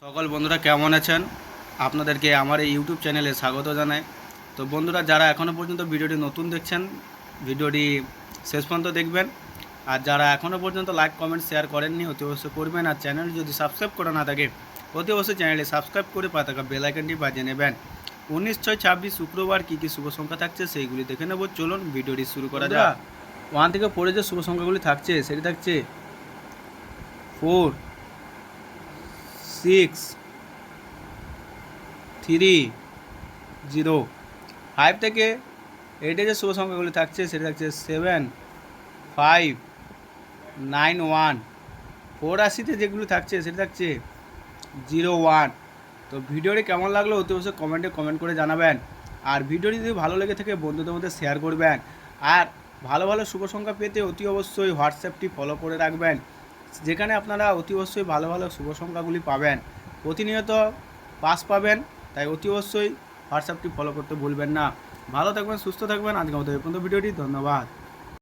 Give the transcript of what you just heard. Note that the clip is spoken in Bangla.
সকল বন্ধুরা কেমন আছেন? আপনাদেরকে আমার এই ইউটিউব চ্যানেলে স্বাগত জানাই। তো বন্ধুরা, যারা এখনও পর্যন্ত ভিডিওটি নতুন দেখছেন, ভিডিওটি শেষ পর্যন্ত দেখবেন। আর যারা এখনও পর্যন্ত লাইক কমেন্ট শেয়ার করেননি, অতি অবশ্যই করবেন। আর চ্যানেল যদি সাবস্ক্রাইব করা না থাকে, অতি অবশ্যই চ্যানেলটি সাবস্ক্রাইব করে পাশে থাকা বেল আইকনটি বাজিয়ে নেবেন। 19/6/26 শুক্রবার কী কী শুভ সংখ্যা থাকছে সেইগুলি দেখে নেব। চলুন ভিডিওটি শুরু করা যাক। 1 থেকে 4 যে শুভ সংখ্যাগুলি থাকছে সেটি থাকছে 4, 6, 3, 0। 5 থেকে 8 যে শুভ সংখ্যাগুলি থাকছে সেটা থাকছে 7, 5, 9, 1। 84 যেগুলো থাকছে সেটা থাকছে 0, 1। তো ভিডিওটি কেমন লাগলো অতি অবশ্যই কমেন্ট করে জানাবেন। আর ভিডিওটি যদি ভালো লেগে থাকে বন্ধুদের মধ্যে শেয়ার করবেন। আর ভালো ভালো শুভ সংখ্যা পেতে অতি অবশ্যই হোয়াটসঅ্যাপটি ফলো করে রাখবেন, যেখানে আপনারা অতি অবশ্যই ভালো ভালো শুভ সংখ্যাগুলি পাবেন, প্রতিনিয়ত পাস পাবেন। তাই অতি অবশ্যই হোয়াটসঅ্যাপটি ফলো করতে ভুলবেন না। ভালো থাকবেন, সুস্থ থাকবেন। আজকের মতো এই পর্যন্ত ভিডিওটি। ধন্যবাদ।